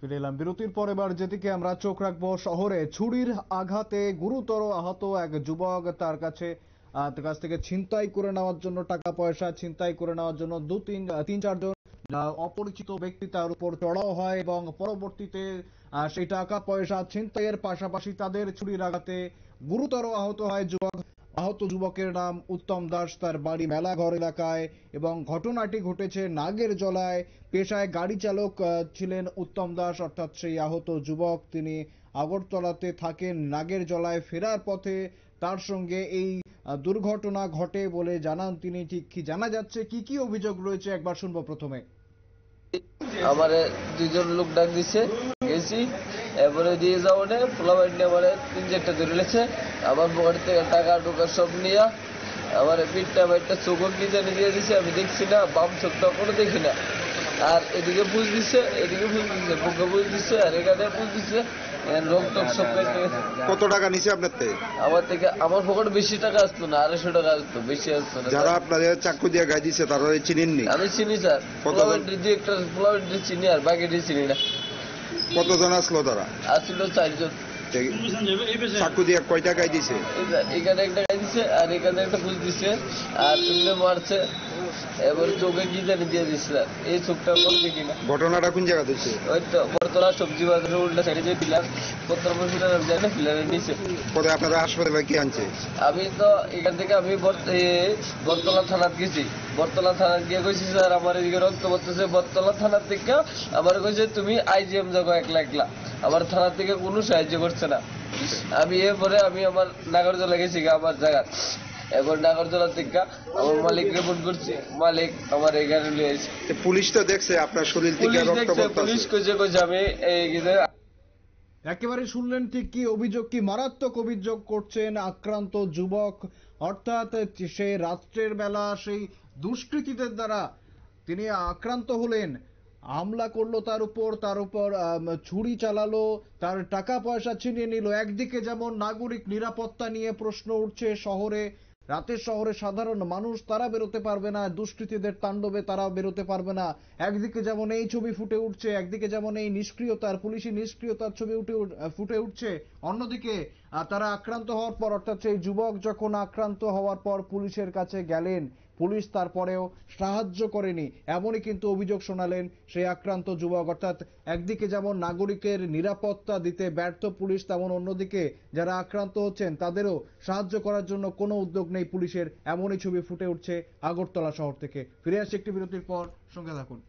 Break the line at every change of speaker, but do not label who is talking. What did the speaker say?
ফিরে এলাম বিরতির পর। এবার যেদিকে আমরা চোখ রাখবো, শহরে ছুরির আঘাতে গুরুতর আহত এক যুবক। তার কাছ থেকে ছিনতাই করে নেওয়ার জন্য, টাকা পয়সা ছিনতাই করে নেওয়ার জন্য তিন চারজন অপরিচিত ব্যক্তি তার উপর চড়াও হয় এবং পরবর্তীতে সেই টাকা পয়সা ছিনতাইয়ের পাশাপাশি তাদের ছুরির আঘাতে গুরুতর আহত হয় যুবক। আহত যুবকের নাম উত্তম দাস, তার বাড়ি মেলাঘর এলাকায় এবং ঘটনাটি ঘটেছে নাগের জলায়। পেশায় গাড়ি চালক ছিলেন উত্তম দাস, অর্থাৎ সেই আহত যুবক। তিনি আগরতলাতে থাকেন। নাগের জলায় ফেরার পথে তার সঙ্গে এই দুর্ঘটনা ঘটে বলে জানান তিনি। ঠিক কি জানা যাচ্ছে, কি কি অভিযোগ রয়েছে, একবার শুনবো প্রথমে।
আমারে দুইজন লোক ডাক দিছে, গেছি, এরপরে দিয়ে যাবো না পোলাবাইট নিয়ে আমার 3-4টা ধরে লেছে। আমার পকেট থেকে টাকা টুকা সব নিয়ে আমার পিঠটা বাইটটা চোখর কি জানি দিয়ে দিছে। আমি দেখছি না, বাম চোখটা কোনো দেখি না। আর এদিকে বুঝ দিছে, বুকে বুঝ দিছে, আর এখানে বুঝ দিছে। রোগ টোক সব
কত টাকা নিছে আপনার থেকে?
আমার পকেটে বেশি টাকা আসতো না, 250 টাকা আসতো, বেশি আসতো না।
যারা আপনাদের চাকু দিয়ে গাই দিছে তারা চিনেননি?
আমি চিনি স্যার, পোলাবাইট চিনি, আর বাকিটি চিনি না।
কতজন আসলো তারা?
আসছিল 4জন।
চাকু দিয়ে কয়টা গাই দিছে?
এখানে একটা গাই দিছে, আর এখানে একটা বুঝ দিছে, আর এমনি মারছে। এবার চোখে কি জানি দিয়ে দিছিল, এই চোখটা কোন দেখি না।
ঘটনাটা কোন জায়গা দিচ্ছে?
ওই তো বরতলা সবজি বাজারের উল্টা সাইডে যে পিলার, 15 ফিটার যায় না, পিলারের নিচে।
পরে আপনারা হাসপাতালে কি আনছে?
আমি তো এখান থেকে বরতলা থানাত গেছি। বরতলা থানাত গিয়ে কইছি, স্যার আমার এদিকে রক্ত পড়তেছে। বরতলা থানার থেকে আমার কইছে তুমি আইজিএম যাবো একলা। আমার থানার থেকে কোনো সাহায্য করছে না। আমি এরপরে আমার নাগরজলা গেছি আমার জায়গা। এবার নাগরজলা থেকে আমার মালিককে ফোন করছি, মালিক আমার এখানে নিয়ে এসে।
পুলিশ তো দেখছে আপনার শরীর থেকে রক্ত পড়তেছে।
পুলিশ কইছে আমি
একেবারে শুনলেন ঠিক কি অভিযোগ, কি মারাত্মক অভিযোগ করছেন আক্রান্ত যুবক। অর্থাৎ সে রাত্রের বেলা সেই দুষ্কৃতীদের দ্বারা তিনি আক্রান্ত হলেন, হামলা করলো তার উপর ছুরি চালালো, তার টাকা পয়সা ছিনিয়ে নিল। একদিকে যেমন নাগরিক নিরাপত্তা নিয়ে প্রশ্ন উঠছে শহরে, রাতের শহরে সাধারণ মানুষ তারা বেরোতে পারবে না, দুষ্কৃতীদের তাণ্ডবে তারা বেরোতে পারবে না। একদিকে যেমন এই ছবি ফুটে উঠছে, একদিকে যেমন এই পুলিশি নিষ্ক্রিয়তার ছবি ফুটে উঠছে, অন্যদিকে তারা আক্রান্ত হওয়ার পর, অর্থাৎ সেই যুবক যখন আক্রান্ত হওয়ার পর পুলিশের কাছে গেলেন, পুলিশ তারপরেও সাহায্য করেনি, এমনই কিন্তু অভিযোগ শোনালেন সেই আক্রান্ত যুবক। অর্থাৎ একদিকে যেমন নাগরিকের নিরাপত্তা দিতে ব্যর্থ পুলিশ, তেমন অন্যদিকে যারা আক্রান্ত হচ্ছেন তাদেরও সাহায্য করার জন্য কোনো উদ্যোগ নেই পুলিশের, এমনই ছবি ফুটে উঠছে আগরতলা শহর থেকে। ফিরে আসছে একটি বিরতির পর, সঙ্গে থাকুন।